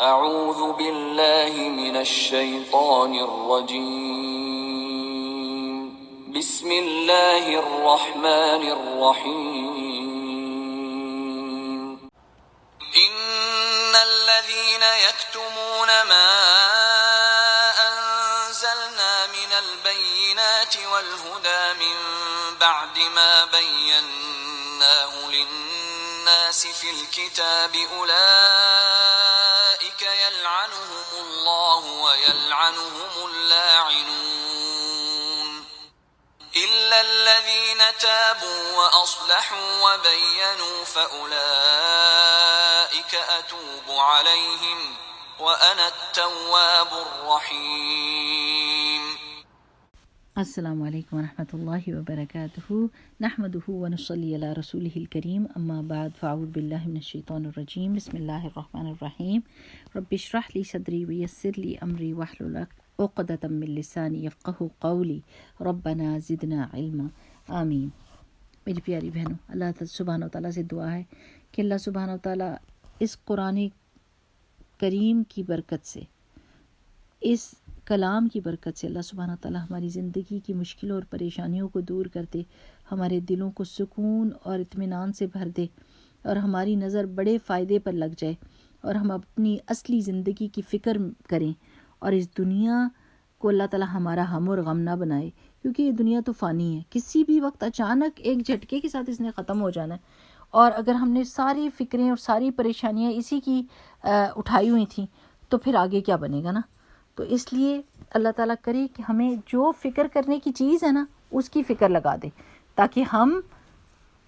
اعوذ باللہ من الشیطان الرجیم بسم اللہ الرحمن الرحیم ان الذین یکتمون ما انزلنا من البینات والہدى من بعد ما بیناہ للناس فی الکتاب اولئک یلعنهم اللہ ویلعنهم اللاعنون إلا الذين تابوا وأصلحوا وبينوا فأولئك أتوب عليهم وأنا التواب الرحيم. السلام علیکم ورحمۃ اللہ وبرکاتہ. نحمده ونصلی علی رسولہ الکریم. اما بعد فاعوذ باللہ من الشیطان الرجیم. بسم اللہ الرحمن الرحیم. رب اشرح لی صدری ویسر لی امری واحلل عقدۃ من لسانی یفقهوا قولی ربنا زدنا علما. آمین. میری پیاری بہنوں، اللہ سبحانہ و تعالیٰ سے دعا ہے کہ اللہ سبحانہ و تعالیٰ اس قرآن کریم کی برکت سے، اس کلام کی برکت سے اللہ سبحانہ تعالیٰ ہماری زندگی کی مشکلوں اور پریشانیوں کو دور کر دے، ہمارے دلوں کو سکون اور اطمینان سے بھر دے، اور ہماری نظر بڑے فائدے پر لگ جائے، اور ہم اپنی اصلی زندگی کی فکر کریں، اور اس دنیا کو اللہ تعالیٰ ہمارا ہم اور غم نہ بنائے، کیونکہ یہ دنیا تو فانی ہے، کسی بھی وقت اچانک ایک جھٹکے کے ساتھ اس نے ختم ہو جانا ہے. اور اگر ہم نے ساری فکریں اور ساری پریشانیاں اسی کی اٹھائی ہوئی تھیں تو پھر آگے کیا بنے گا نا. تو اس لیے اللہ تعالیٰ کرے کہ ہمیں جو فکر کرنے کی چیز ہے نا اس کی فکر لگا دے، تاکہ ہم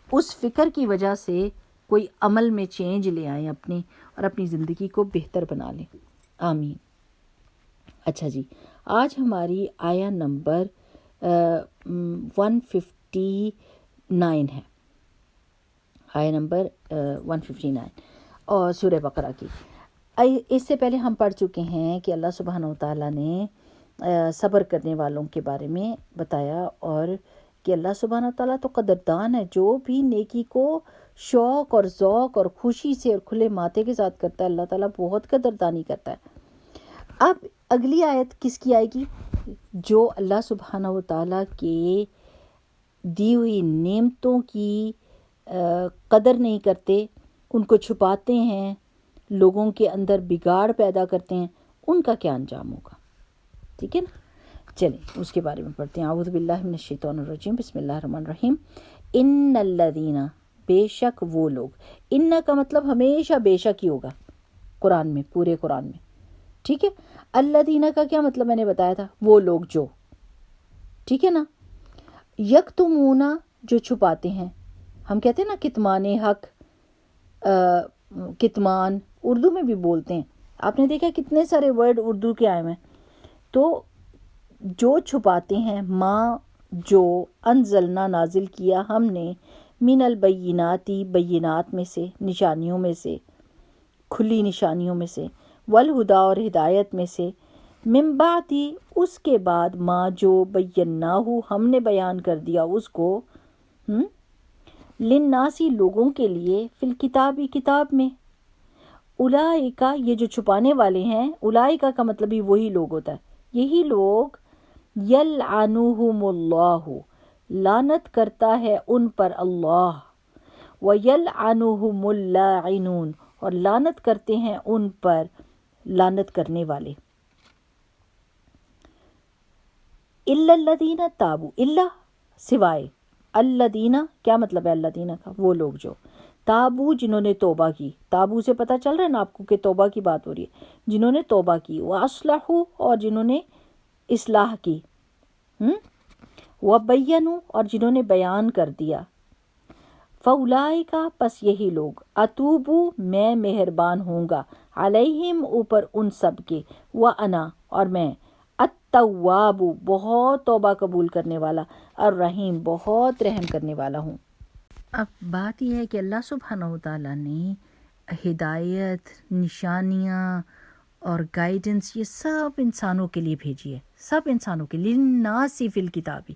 اس فکر کی وجہ سے کوئی عمل میں چینج لے آئیں اپنی، اور اپنی زندگی کو بہتر بنا لیں. آمین. اچھا جی، آج ہماری آیا نمبر 159 ہے. آیا نمبر 159 اور سورہ بقرہ کی. اس سے پہلے ہم پڑھ چکے ہیں کہ اللہ سبحانہ و تعالیٰ نے صبر کرنے والوں کے بارے میں بتایا، اور کہ اللہ سبحانہ و تعالیٰ تو قدردان ہے، جو بھی نیکی کو شوق اور ذوق اور خوشی سے اور کھلے ماتھے کے ساتھ کرتا ہے اللہ تعالیٰ بہت قدردانی کرتا ہے. اب اگلی آیت کس کی آئے گی؟ جو اللہ سبحانہ و تعالیٰ کے دی ہوئی نعمتوں کی قدر نہیں کرتے، ان کو چھپاتے ہیں، لوگوں کے اندر بگاڑ پیدا کرتے ہیں، ان کا کیا انجام ہوگا. ٹھیک ہے نا، چلیں اس کے بارے میں پڑھتے ہیں. اعوذ باللہ من الشیطان الرجیم. بسم اللہ الرحمن الرحیم. ان الذین، بے شک وہ لوگ. ان کا مطلب ہمیشہ بے شک ہی ہوگا قرآن میں، پورے قرآن میں. ٹھیک ہے. الذین کا کیا مطلب میں نے بتایا تھا، وہ لوگ جو. ٹھیک ہے نا. یکتمون، جو چھپاتے ہیں. ہم کہتے ہیں نا کتمان حق، کتمان اردو میں بھی بولتے ہیں. آپ نے دیکھا کتنے سارے ورڈ اردو کے آئے ہیں. تو جو چھپاتے ہیں، ماں جو انزلنا نازل کیا ہم نے، من البیناتی بینات میں سے، نشانیوں میں سے، کھلی نشانیوں میں سے، والہدا اور ہدایت میں سے، من بعدی اس کے بعد، ماں جو بیناہ ہم نے بیان کر دیا اس کو، للناسی لوگوں کے لیے، فی الکتابی کتاب میں. اولئک یہ جو چھپانے والے ہیں، اولئک کا مطلب ہی وہی لوگ ہوتا ہے، یہی لوگ، یلعنہم اللہ لعنت کرتا ہے ان پر اللہ، ویلعنہم اللاعنون اور لعنت کرتے ہیں ان پر لعنت کرنے والے. الا الذین تابوا، الا سوائے، الذین کیا مطلب ہے الذین کا، وہ لوگ جو تابو جنہوں نے توبہ کی. تابو سے پتہ چل رہا ہے نا آپ کو کہ توبہ کی بات ہو رہی ہے، جنہوں نے توبہ کی. واصلحوا اور جنہوں نے اصلاح کی. وبینوا اور جنہوں نے بیان کر دیا. فاولئک پس یہی لوگ، اتوبو میں مہربان ہوں گا، علیہم اوپر ان سب کے، وانا اور میں، التواب بہت توبہ قبول کرنے والا، الرحیم بہت رحم کرنے والا ہوں. اب بات یہ ہے کہ اللہ سبحانہ و تعالیٰ نے ہدایت، نشانیاں اور گائیڈنس یہ سب انسانوں کے لیے بھیجی ہے، سب انسانوں کے لیے. للناس فی الکتابی،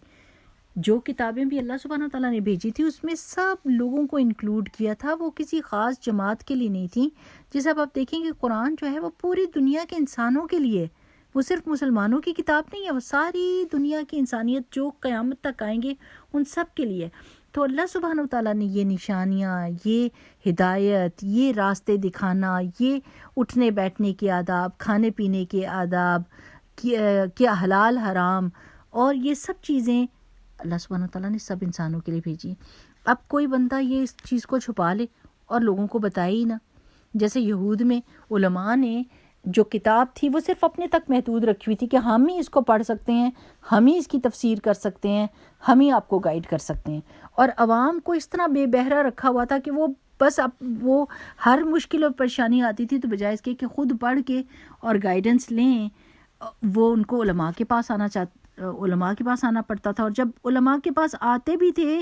جو کتابیں بھی اللہ سبحانہ تعالیٰ نے بھیجی تھی اس میں سب لوگوں کو انکلوڈ کیا تھا، وہ کسی خاص جماعت کے لیے نہیں تھی. جیسے اب آپ دیکھیں کہ قرآن جو ہے وہ پوری دنیا کے انسانوں کے لیے، وہ صرف مسلمانوں کی کتاب نہیں ہے، وہ ساری دنیا کی انسانیت جو قیامت تک آئیں گے ان سب کے لیے. تو اللہ سبحانہ تعالیٰ نے یہ نشانیاں، یہ ہدایت، یہ راستے دکھانا، یہ اٹھنے بیٹھنے کے آداب، کھانے پینے کے آداب، کیا حلال حرام، اور یہ سب چیزیں اللہ سبحانہ تعالیٰ نے سب انسانوں کے لیے بھیجی. اب کوئی بندہ یہ اس چیز کو چھپا لے اور لوگوں کو بتائے ہی نہ. جیسے یہود میں علماء نے جو کتاب تھی وہ صرف اپنے تک محدود رکھی ہوئی تھی کہ ہم ہی اس کو پڑھ سکتے ہیں، ہم ہی اس کی تفسیر کر سکتے ہیں، ہم ہی آپ کو گائیڈ کر سکتے ہیں. اور عوام کو اس طرح بے بہرا رکھا ہوا تھا کہ وہ بس اب وہ ہر مشکل اور پریشانی آتی تھی تو بجائے اس کے کہ خود پڑھ کے اور گائیڈنس لیں، وہ ان کو علماء کے پاس آنا پڑتا تھا. اور جب علماء کے پاس آتے بھی تھے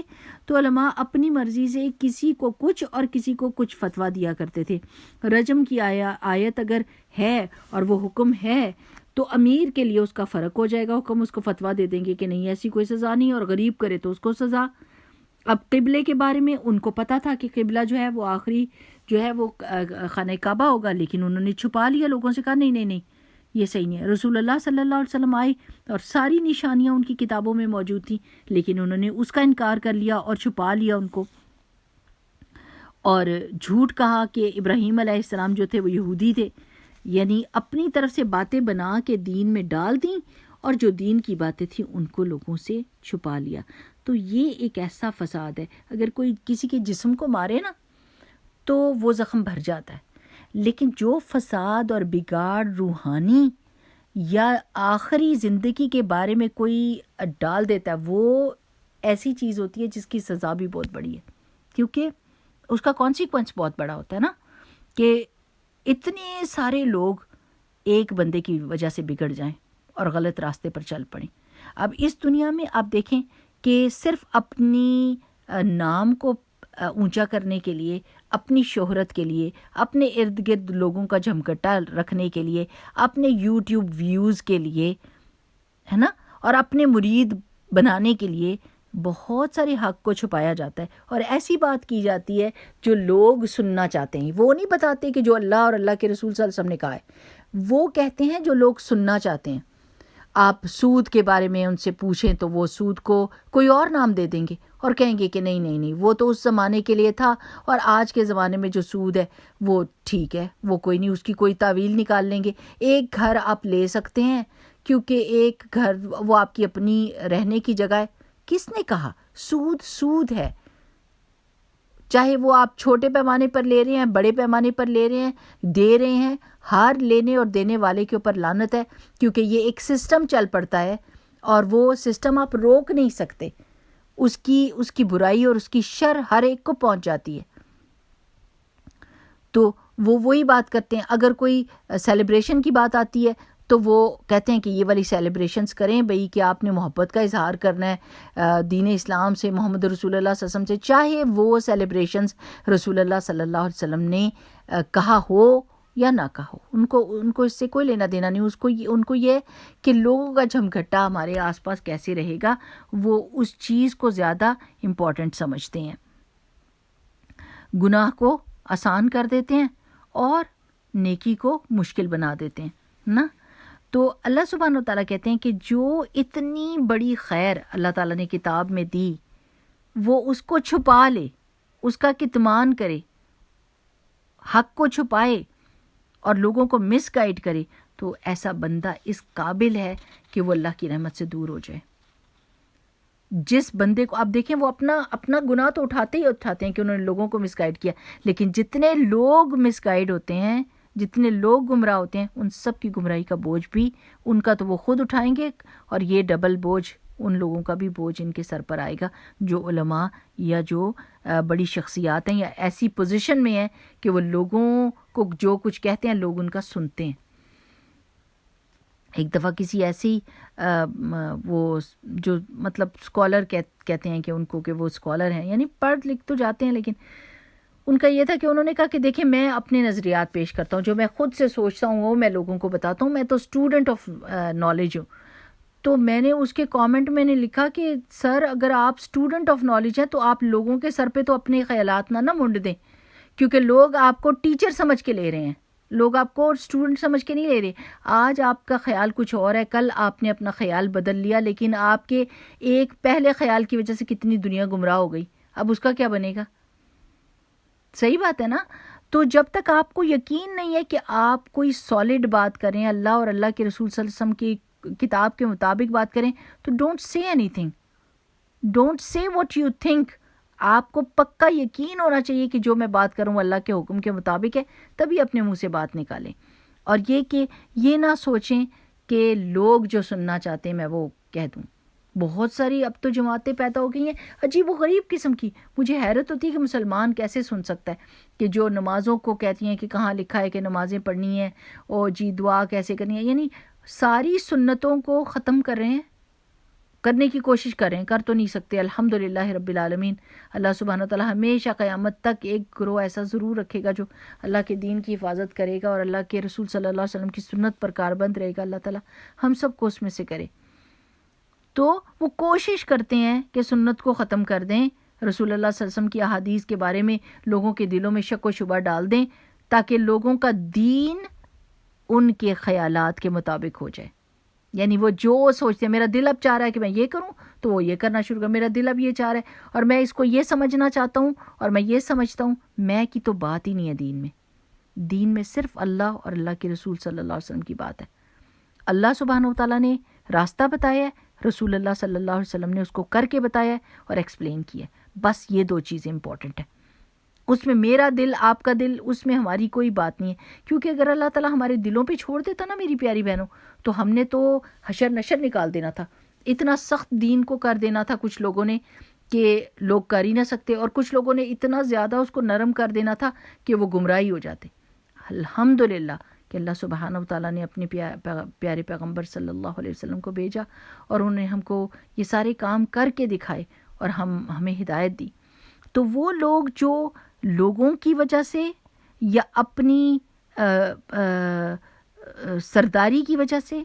تو علماء اپنی مرضی سے کسی کو کچھ اور کسی کو کچھ فتویٰ دیا کرتے تھے. رجم کی آیت اگر ہے اور وہ حکم ہے تو امیر کے لیے اس کا فرق ہو جائے گا، حکم اس کو فتویٰ دے دیں گے کہ نہیں ایسی کوئی سزا نہیں، اور غریب کرے تو اس کو سزا. اب قبلے کے بارے میں ان کو پتہ تھا کہ قبلہ جو ہے وہ آخری جو ہے وہ خانہ کعبہ ہوگا، لیکن انہوں نے چھپا لیا، لوگوں سے کہا نہیں یہ صحیح نہیں ہے. رسول اللہ صلی اللہ علیہ وسلم آئے اور ساری نشانیاں ان کی کتابوں میں موجود تھیں، لیکن انہوں نے اس کا انکار کر لیا اور چھپا لیا ان کو، اور جھوٹ کہا کہ ابراہیم علیہ السلام جو تھے وہ یہودی تھے. یعنی اپنی طرف سے باتیں بنا کے دین میں ڈال دیں اور جو دین کی باتیں تھیں ان کو لوگوں سے چھپا لیا. تو یہ ایک ایسا فساد ہے، اگر کوئی کسی کے جسم کو مارے نا تو وہ زخم بھر جاتا ہے، لیکن جو فساد اور بگاڑ روحانی یا آخری زندگی کے بارے میں کوئی ڈال دیتا ہے وہ ایسی چیز ہوتی ہے جس کی سزا بھی بہت بڑی ہے، کیونکہ اس کا کانسیکوینس بہت بڑا ہوتا ہے نا، کہ اتنے سارے لوگ ایک بندے کی وجہ سے بگڑ جائیں اور غلط راستے پر چل پڑیں. اب اس دنیا میں آپ دیکھیں کہ صرف اپنی نام کو اونچا کرنے کے لیے، اپنی شہرت کے لیے، اپنے ارد گرد لوگوں کا جھمکٹا رکھنے کے لیے، اپنے یوٹیوب ویوز کے لیے، ہے نا، اور اپنے مرید بنانے کے لیے بہت سارے حق کو چھپایا جاتا ہے اور ایسی بات کی جاتی ہے جو لوگ سننا چاہتے ہیں. وہ نہیں بتاتے کہ جو اللہ اور اللہ کے رسول صلی اللہ علیہ وسلم نے کہا ہے، وہ کہتے ہیں جو لوگ سننا چاہتے ہیں. آپ سود کے بارے میں ان سے پوچھیں تو وہ سود کو کوئی اور نام دے دیں گے اور کہیں گے کہ نہیں وہ تو اس زمانے کے لیے تھا اور آج کے زمانے میں جو سود ہے وہ ٹھیک ہے، وہ کوئی نہیں، اس کی کوئی تعویل نکال لیں گے. ایک گھر آپ لے سکتے ہیں کیونکہ ایک گھر وہ آپ کی اپنی رہنے کی جگہ ہے. کس نے کہا؟ سود ہے، چاہے وہ آپ چھوٹے پیمانے پر لے رہے ہیں، بڑے پیمانے پر لے رہے ہیں، دے رہے ہیں، ہر لینے اور دینے والے کے اوپر لعنت ہے، کیونکہ یہ ایک سسٹم چل پڑتا ہے اور وہ سسٹم آپ روک نہیں سکتے. اس کی برائی اور اس کی شر ہر ایک کو پہنچ جاتی ہے. تو وہ وہی بات کرتے ہیں. اگر کوئی سیلیبریشن کی بات آتی ہے تو وہ کہتے ہیں کہ یہ والی سیلیبریشنز کریں بھئی کہ آپ نے محبت کا اظہار کرنا ہے دین اسلام سے، محمد رسول اللہ صلی اللہ علیہ وسلم سے، چاہے وہ سیلیبریشنز رسول اللہ صلی اللہ علیہ وسلم نے کہا ہو یا نہ کہا ہو. ان کو اس سے کوئی لینا دینا نہیں. ان کو یہ کہ لوگوں کا جھمگھٹا ہمارے آس پاس کیسے رہے گا، وہ اس چیز کو زیادہ امپورٹنٹ سمجھتے ہیں. گناہ کو آسان کر دیتے ہیں اور نیکی کو مشکل بنا دیتے ہیں نا. تو اللہ سبحانہ و تعالیٰ کہتے ہیں کہ جو اتنی بڑی خیر اللہ تعالیٰ نے کتاب میں دی وہ اس کو چھپا لے، اس کا کتمان کرے، حق کو چھپائے اور لوگوں کو مس گائیڈ کرے، تو ایسا بندہ اس قابل ہے کہ وہ اللہ کی رحمت سے دور ہو جائے. جس بندے کو آپ دیکھیں وہ اپنا گناہ تو اٹھاتے ہیں کہ انہوں نے لوگوں کو مس گائیڈ کیا، لیکن جتنے لوگ مس گائیڈ ہوتے ہیں، جتنے لوگ گمراہ ہوتے ہیں، ان سب کی گمراہی کا بوجھ بھی ان کا تو وہ خود اٹھائیں گے، اور یہ ڈبل بوجھ ان لوگوں کا بھی بوجھ ان کے سر پر آئے گا جو علماء یا جو بڑی شخصیات ہیں یا ایسی پوزیشن میں ہیں کہ وہ لوگوں کو جو کچھ کہتے ہیں لوگ ان کا سنتے ہیں. ایک دفعہ کسی ایسی وہ جو مطلب اسکالر کہتے ہیں کہ ان کو کہ وہ اسکالر ہیں، یعنی پڑھ لکھ تو جاتے ہیں، لیکن ان کا یہ تھا کہ انہوں نے کہا کہ دیکھیں میں اپنے نظریات پیش کرتا ہوں، جو میں خود سے سوچتا ہوں وہ میں لوگوں کو بتاتا ہوں، میں تو اسٹوڈنٹ آف نالج ہوں. تو میں نے اس کے کامنٹ میں نے لکھا کہ سر اگر آپ اسٹوڈنٹ آف نالج ہیں تو آپ لوگوں کے سر پہ تو اپنے خیالات نہ مونڈ دیں، کیونکہ لوگ آپ کو ٹیچر سمجھ کے لے رہے ہیں، لوگ آپ کو اسٹوڈنٹ سمجھ کے نہیں لے رہے۔ آج آپ کا خیال کچھ اور ہے، کل آپ نے اپنا خیال بدل لیا، لیکن آپ کے ایک پہلے خیال کی وجہ سے کتنی دنیا گمراہ ہو گئی، اب اس کا کیا بنے گا؟ صحیح بات ہے نا؟ تو جب تک آپ کو یقین نہیں ہے کہ آپ کوئی سالڈ بات کریں، اللہ اور اللہ کے رسول صلی اللہ علیہ وسلم کی کتاب کے مطابق بات کریں، تو don't say any thing, don't say what you think. آپ کو پکا یقین ہونا چاہیے کہ جو میں بات کروں اللہ کے حکم کے مطابق ہے، تبھی اپنے منہ سے بات نکالیں۔ اور یہ کہ یہ نہ سوچیں کہ لوگ جو سننا چاہتے ہیں میں وہ کہہ دوں۔ بہت ساری اب تو جماعتیں پیدا ہو گئی ہیں عجیب و غریب قسم کی، مجھے حیرت ہوتی ہے کہ مسلمان کیسے سن سکتا ہے، کہ جو نمازوں کو کہتی ہیں کہ کہاں لکھا ہے کہ نمازیں پڑھنی ہیں، اور جی دعا کیسے کرنی ہے، یعنی ساری سنتوں کو ختم کر رہے ہیں، کرنے کی کوشش کر رہے ہیں، کر تو نہیں سکتے۔ الحمدللہ رب العالمین، اللہ سبحانہ وتعالی ہمیشہ قیامت تک ایک گروہ ایسا ضرور رکھے گا جو اللہ کے دین کی حفاظت کرے گا اور اللہ کے رسول صلی اللہ علیہ وسلم کی سنت پر کاربند رہے گا۔ اللہ تعالی ہم سب کو اس میں سے کرے۔ تو وہ کوشش کرتے ہیں کہ سنت کو ختم کر دیں، رسول اللہ صلی اللہ علیہ وسلم کی احادیث کے بارے میں لوگوں کے دلوں میں شک و شبہ ڈال دیں، تاکہ لوگوں کا دین ان کے خیالات کے مطابق ہو جائے۔ یعنی وہ جو سوچتے ہیں میرا دل اب چاہ رہا ہے کہ میں یہ کروں، تو وہ یہ کرنا شروع کر، میرا دل اب یہ چاہ رہا ہے اور میں اس کو یہ سمجھنا چاہتا ہوں اور میں یہ سمجھتا ہوں، میں کی تو بات ہی نہیں ہے دین میں۔ دین میں صرف اللہ اور اللہ کے رسول صلی اللہ علیہ وسلم کی بات ہے۔ اللہ سبحانہ و تعالیٰ نے راستہ بتایا ہے، رسول اللہ صلی اللہ علیہ وسلم نے اس کو کر کے بتایا ہے اور ایکسپلین کیا ہے، بس یہ دو چیزیں امپورٹنٹ ہیں۔ اس میں میرا دل آپ کا دل، اس میں ہماری کوئی بات نہیں ہے، کیونکہ اگر اللہ تعالیٰ ہمارے دلوں پہ چھوڑ دیتا نا میری پیاری بہنوں، تو ہم نے تو حشر نشر نکال دینا تھا، اتنا سخت دین کو کر دینا تھا کچھ لوگوں نے کہ لوگ کر ہی نہ سکتے، اور کچھ لوگوں نے اتنا زیادہ اس کو نرم کر دینا تھا کہ وہ گمراہی ہو جاتے۔ الحمدللہ کہ اللہ سبحانہ و تعالیٰ نے اپنے پیارے پیغمبر صلی اللہ علیہ وسلم کو بھیجا اور انہوں نے ہم کو یہ سارے کام کر کے دکھائے اور ہمیں ہدایت دی۔ تو وہ لوگ جو لوگوں کی وجہ سے یا اپنی سرداری کی وجہ سے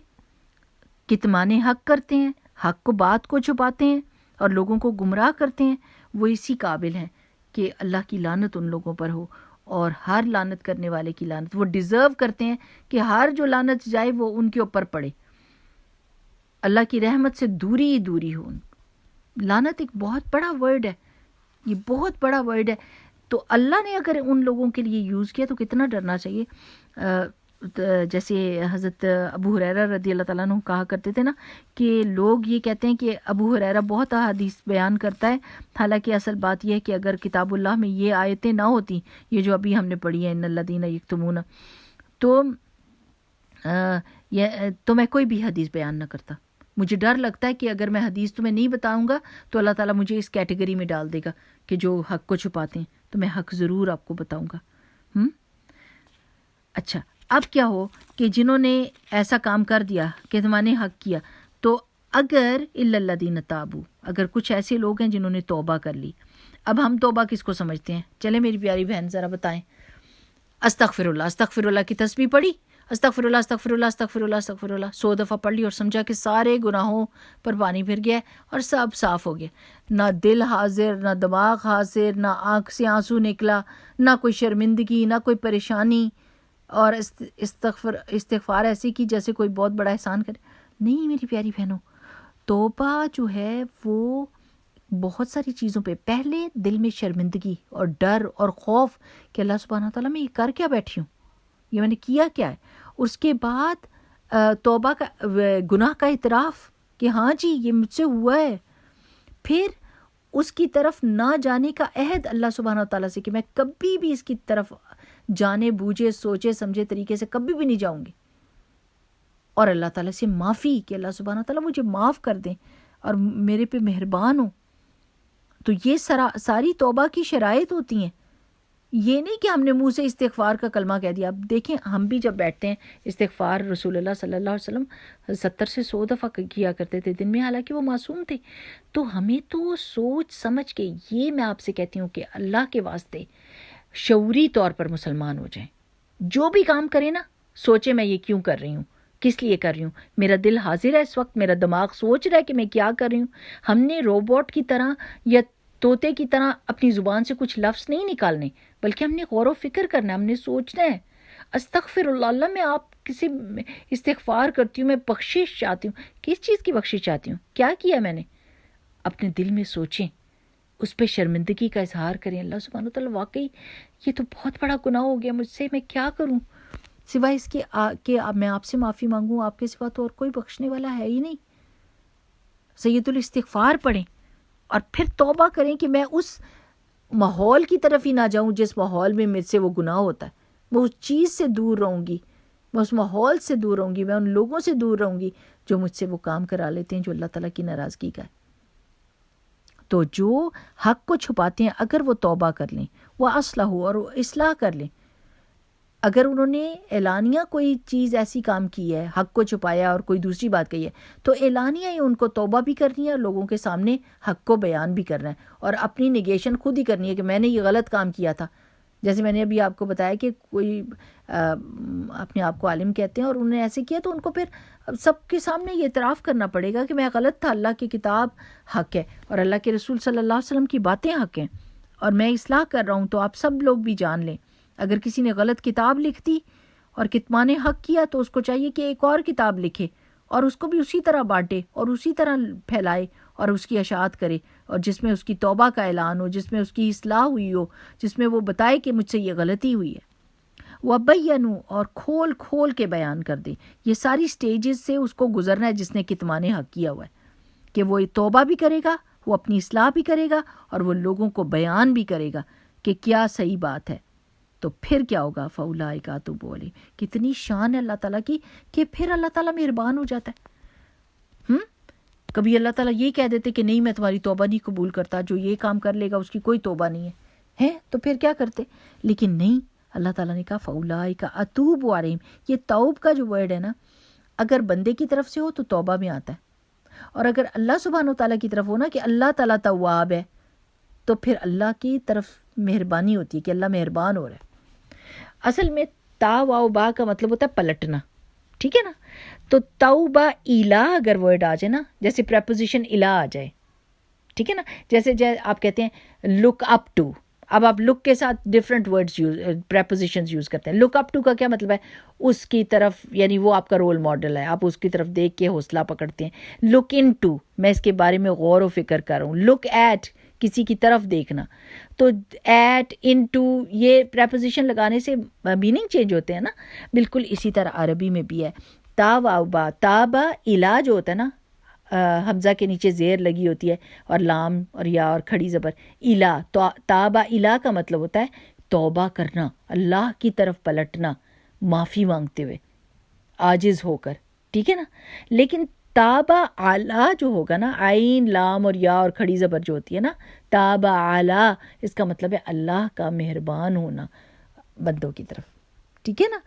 کتمان حق کرتے ہیں، حق کو بات کو چھپاتے ہیں اور لوگوں کو گمراہ کرتے ہیں، وہ اسی قابل ہیں کہ اللہ کی لعنت ان لوگوں پر ہو، اور ہر لعنت کرنے والے کی لعنت وہ ڈیزرو کرتے ہیں کہ ہر جو لعنت جائے وہ ان کے اوپر پڑے، اللہ کی رحمت سے دوری ہی دوری ہو۔ لعنت ایک بہت بڑا ورڈ ہے، یہ بہت بڑا ورڈ ہے، تو اللہ نے اگر ان لوگوں کے لیے یوز کیا تو کتنا ڈرنا چاہیے۔ جیسے حضرت ابو ہریرہ رضی اللہ تعالیٰ عنہ کہا کرتے تھے نا کہ لوگ یہ کہتے ہیں کہ ابو ہریرہ بہت احادیث بیان کرتا ہے، حالانکہ اصل بات یہ ہے کہ اگر کتاب اللہ میں یہ آیتیں نہ ہوتی، یہ جو ابھی ہم نے پڑھی ہیں ان الذین یکتمون، تو میں کوئی بھی حدیث بیان نہ کرتا۔ مجھے ڈر لگتا ہے کہ اگر میں حدیث تمہیں نہیں بتاؤں گا تو اللہ تعالیٰ مجھے اس کیٹیگری میں ڈال دے گا کہ جو حق کو چھپاتے ہیں، تو میں حق ضرور آپ کو بتاؤں گا۔ اچھا، اب کیا ہو کہ جنہوں نے ایسا کام کر دیا کہ تمہارے حق کیا، تو اگر الا الذین تابوا، اگر کچھ ایسے لوگ ہیں جنہوں نے توبہ کر لی، اب ہم توبہ کس کو سمجھتے ہیں؟ چلیں میری پیاری بہن ذرا بتائیں۔ استغفر اللہ، استغفر اللہ کی تسبیح پڑھی، استغفر اللہ استغفر اللہ استغفر اللہ استغفر اللہ 100 دفعہ پڑھ لی اور سمجھا کہ سارے گناہوں پر پانی پھر گیا اور سب صاف ہو گیا، نہ دل حاضر، نہ دماغ حاضر، نہ آنکھ سے آنسو نکلا، نہ کوئی شرمندگی، نہ کوئی پریشانی، اور استغفار ایسے کی جیسے کوئی بہت بڑا احسان کرے۔ نہیں میری پیاری بہنوں، توبہ جو ہے وہ بہت ساری چیزوں پہ، پہلے دل میں شرمندگی اور ڈر اور خوف کہ اللہ سبحانہ تعالیٰ میں یہ کر کیا بیٹھی ہوں، یہ میں نے کیا کیا ہے، اس کے بعد توبہ کا گناہ کا اعتراف کہ ہاں جی یہ مجھ سے ہوا ہے، پھر اس کی طرف نہ جانے کا عہد اللہ سبحانہ تعالیٰ سے کہ میں کبھی بھی اس کی طرف جانے بوجھے سوچے سمجھے طریقے سے کبھی بھی نہیں جاؤں گی، اور اللہ تعالیٰ سے معافی کہ اللہ سبحانہ تعالیٰ مجھے معاف کر دیں اور میرے پہ مہربان ہوں۔ تو یہ ساری توبہ کی شرائط ہوتی ہیں، یہ نہیں کہ ہم نے منہ سے استغفار کا کلمہ کہہ دیا۔ اب دیکھیں ہم بھی جب بیٹھتے ہیں استغفار رسول اللہ صلی اللہ علیہ وسلم 70 سے 100 دفعہ کیا کرتے تھے دن میں، حالانکہ وہ معصوم تھے، تو ہمیں تو سوچ سمجھ کے، یہ میں آپ سے کہتی ہوں کہ اللہ کے واسطے شعوری طور پر مسلمان ہو جائیں، جو بھی کام کریں نا سوچیں میں یہ کیوں کر رہی ہوں، کس لیے کر رہی ہوں؟ میرا دل حاضر ہے اس وقت، میرا دماغ سوچ رہا ہے کہ میں کیا کر رہی ہوں. ہم نے روبوٹ کی طرح یا طوطے کی طرح اپنی زبان سے کچھ لفظ نہیں نکالنے، بلکہ ہم نے غور و فکر کرنا ہے، ہم نے سوچنا ہے. استغفر اللہ، اللہ میں آپ کسی استغفار کرتی ہوں، میں بخشش چاہتی ہوں. کس چیز کی بخشش چاہتی ہوں؟ کیا کیا میں نے؟ اپنے دل میں سوچیں، اس پہ شرمندگی کا اظہار کریں. اللہ سبحانہ و تعالیٰ واقعی یہ تو بہت بڑا گناہ ہو گیا مجھ سے، میں کیا کروں سوائے اس کے کہ میں آپ سے معافی مانگوں، آپ کے سوا تو اور کوئی بخشنے والا ہے ہی نہیں. سید الاستغفار پڑھیں اور پھر توبہ کریں کہ میں اس ماحول کی طرف ہی نہ جاؤں جس ماحول میں مجھ سے وہ گناہ ہوتا ہے. میں اس چیز سے دور رہوں گی، میں اس ماحول سے دور رہوں گی، میں ان لوگوں سے دور رہوں گی جو مجھ سے وہ کام کرا لیتے ہیں جو اللہ تعالیٰ کی ناراضگی کا ہے. تو جو حق کو چھپاتے ہیں اگر وہ توبہ کر لیں، وہ اصلاح اور اصلاح کر لیں. اگر انہوں نے اعلانیہ کوئی چیز ایسی کام کی ہے، حق کو چھپایا اور کوئی دوسری بات کہی ہے، تو اعلانیہ ہی ان کو توبہ بھی کرنی ہے اور لوگوں کے سامنے حق کو بیان بھی کرنا ہے اور اپنی نیگیشن خود ہی کرنی ہے کہ میں نے یہ غلط کام کیا تھا. جیسے میں نے ابھی آپ کو بتایا کہ کوئی اپنے آپ کو عالم کہتے ہیں اور انہوں نے ایسے کیا تو ان کو پھر سب کے سامنے یہ اعتراف کرنا پڑے گا کہ میں غلط تھا، اللہ کی کتاب حق ہے اور اللہ کے رسول صلی اللہ علیہ وسلم کی باتیں حق ہیں اور میں اصلاح کر رہا ہوں. تو آپ سب لوگ بھی جان لیں، اگر کسی نے غلط کتاب لکھ دی اور کتمان حق کیا تو اس کو چاہیے کہ ایک اور کتاب لکھے اور اس کو بھی اسی طرح بانٹے اور اسی طرح پھیلائے اور اس کی اشاعت کرے، اور جس میں اس کی توبہ کا اعلان ہو، جس میں اس کی اصلاح ہوئی ہو، جس میں وہ بتائے کہ مجھ سے یہ غلطی ہوئی ہے. وَبَيَّنُوا اور کھول کھول کے بیان کر دے. یہ ساری سٹیجز سے اس کو گزرنا ہے جس نے کتمان حق کیا ہوا ہے، کہ وہ توبہ بھی کرے گا، وہ اپنی اصلاح بھی کرے گا اور وہ لوگوں کو بیان بھی کرے گا کہ کیا صحیح بات ہے. تو پھر کیا ہوگا؟ فَأُولَٰئِکَ أَتُوبُ عَلَیْہِم. کتنی شان ہے اللہ تعالیٰ کی کہ پھر اللہ تعالیٰ مہربان ہو جاتا ہے. کبھی اللہ تعالیٰ یہ کہہ دیتے کہ نہیں میں تمہاری توبہ نہیں قبول کرتا، جو یہ کام کر لے گا اس کی کوئی توبہ نہیں ہے تو پھر کیا کرتے؟ لیکن نہیں، اللہ تعالیٰ نے کہا فَأُولَٰئِکَ أَتُوبُ عَلَیْہِم. یہ توب کا جو ورڈ ہے نا، اگر بندے کی طرف سے ہو تو توبہ میں آتا ہے، اور اگر اللہ سبحانہ و تعالیٰ کی طرف ہو نا کہ اللہ تعالیٰ تواب ہے تو پھر اللہ کی طرف مہربانی ہوتی ہے کہ اللہ مہربان ہو رہا ہے. اصل میں تا واو با کا مطلب ہوتا ہے پلٹنا، ٹھیک ہے نا؟ تو توبہ الہ اگر ورڈ آ جائے نا، جیسے پریپوزیشن الہ آ جائے، ٹھیک ہے نا؟ جیسے آپ کہتے ہیں لک اپ ٹو، اب آپ لک کے ساتھ ڈفرینٹ ورڈز پریپوزیشنز یوز کرتے ہیں. لک اپ ٹو کا کیا مطلب ہے؟ اس کی طرف، یعنی وہ آپ کا رول ماڈل ہے، آپ اس کی طرف دیکھ کے حوصلہ پکڑتے ہیں. لک ان ٹو، میں اس کے بارے میں غور و فکر کر رہا ہوں. لک ایٹ، کسی کی طرف دیکھنا. تو ایٹ، ان ٹو، یہ پریپوزیشن لگانے سے میننگ چینج ہوتے ہیں نا. بالکل اسی طرح عربی میں بھی ہے. تا واو با، تابا الا جو ہوتا ہے نا، حمزہ کے نیچے زیر لگی ہوتی ہے اور لام اور یا اور کھڑی زبر. الا، تابا الا کا مطلب ہوتا ہے توبہ کرنا، اللہ کی طرف پلٹنا، معافی مانگتے ہوئے، عاجز ہو کر، ٹھیک ہے نا؟ لیکن تابا اعلیٰ جو ہوگا نا، عین لام اور یا اور کھڑی زبر جو ہوتی ہے نا، تابا اعلیٰ، اس کا مطلب ہے اللہ کا مہربان ہونا بندوں کی طرف، ٹھیک ہے نا؟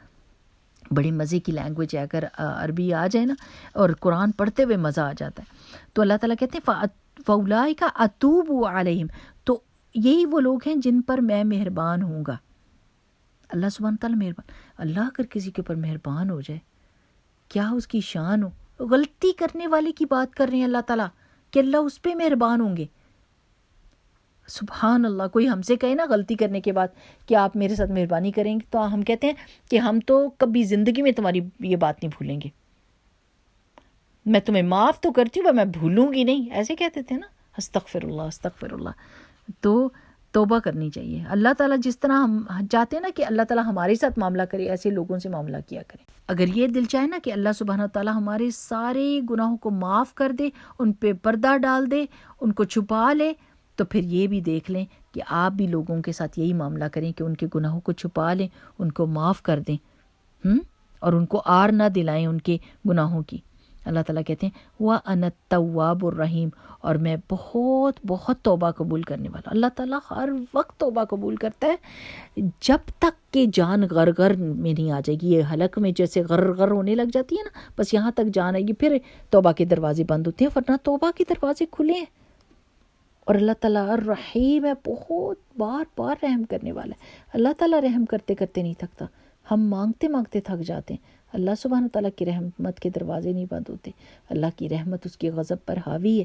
بڑی مزے کی لینگویج ہے، اگر عربی آ جائے نا اور قرآن پڑھتے ہوئے مزہ آ جاتا ہے. تو اللہ تعالیٰ کہتے ہیں فَأُولَٰئِکَ أَتُوبُ عَلَیْہِم، تو یہی وہ لوگ ہیں جن پر میں مہربان ہوں گا. اللہ سبحانہ تعالیٰ مہربان، اللہ اگر کسی کے اوپر مہربان ہو جائے کیا اس کی شان ہو. غلطی کرنے والے کی بات کر رہے ہیں اللہ تعالیٰ کہ اللہ اس پہ مہربان ہوں گے. سبحان اللہ. کوئی ہم سے کہے نا غلطی کرنے کے بعد کہ آپ میرے ساتھ مہربانی کریں گے، تو ہم کہتے ہیں کہ ہم تو کبھی زندگی میں تمہاری یہ بات نہیں بھولیں گے، میں تمہیں معاف تو کرتی ہوں میں بھولوں گی نہیں، ایسے کہتے تھے نا. استغفر اللہ استغفر اللہ. تو توبہ کرنی چاہیے. اللہ تعالیٰ جس طرح ہم چاہتے ہیں نا کہ اللہ تعالیٰ ہمارے ساتھ معاملہ کرے، ایسے لوگوں سے معاملہ کیا کرے. اگر یہ دل چاہے نا کہ اللہ سبحانہ تعالیٰ ہمارے سارے گناہوں کو معاف کر دے، ان پہ پردہ ڈال دے، ان کو چھپا لے، تو پھر یہ بھی دیکھ لیں کہ آپ بھی لوگوں کے ساتھ یہی معاملہ کریں کہ ان کے گناہوں کو چھپا لیں، ان کو معاف کر دیں، اور ان کو آر نہ دلائیں ان کے گناہوں کی. اللہ تعالیٰ کہتے ہیں وَأَنَا التَّوَّابُ الرَّحِيمُ، اور میں بہت بہت توبہ قبول کرنے والا. اللہ تعالیٰ ہر وقت توبہ قبول کرتا ہے جب تک کہ جان غرغر میں نہیں آ جائے گی. یہ حلق میں جیسے غرغر ہونے لگ جاتی ہے نا، بس یہاں تک جان آئے گی پھر توبہ کے دروازے بند ہوتے ہیں، ورنہ توبہ کے دروازے کھلے ہیں. اور اللہ تعالیٰ الرحیم ہے، بہت بار بار رحم کرنے والا ہے. اللہ تعالیٰ رحم کرتے کرتے نہیں تھکتا. ہم مانگتے مانگتے تھک جاتے ہیں. اللہ سبحانہ تعالیٰ کی رحمت کے دروازے نہیں بند ہوتے. اللہ کی رحمت اس کے غضب پر حاوی ہے.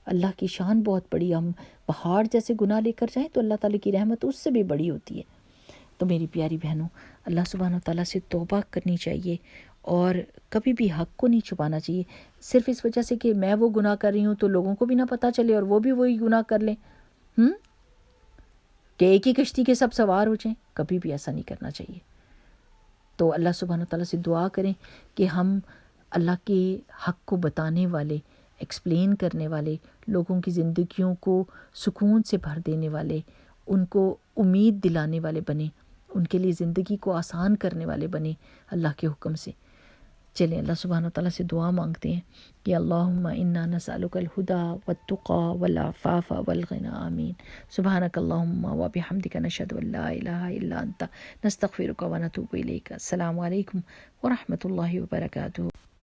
اللہ کی شان بہت بڑی. ہم پہاڑ جیسے گناہ لے کر جائیں تو اللہ تعالیٰ کی رحمت اس سے بھی بڑی ہوتی ہے. تو میری پیاری بہنوں، اللہ سبحانہ تعالیٰ سے توبہ کرنی چاہیے اور کبھی بھی حق کو نہیں چھپانا چاہیے صرف اس وجہ سے کہ میں وہ گناہ کر رہی ہوں تو لوگوں کو بھی نہ پتہ چلے اور وہ بھی وہی گناہ کر لیں، کہ ایک ہی کشتی کے سب سوار ہو جائیں. کبھی بھی ایسا نہیں کرنا چاہیے. تو اللہ سبحانہ تعالیٰ سے دعا کریں کہ ہم اللہ کے حق کو بتانے والے، ایکسپلین کرنے والے، لوگوں کی زندگیوں کو سکون سے بھر دینے والے، ان کو امید دلانے والے بنیں، ان کے لیے زندگی کو آسان کرنے والے بنیں اللہ کے حکم سے. چلیں اللہ سبحانہ تعالیٰ سے دعا مانگتے ہیں کہ اللہم انا نسألک الہدی والتقی والعفاف والغنی. آمین. سبحانک اللہم وبحمدک نشہد ان لا الہ الا انت نستغفرک ونتوب الیک. السلام علیکم ورحمۃ اللہ وبرکاتہ.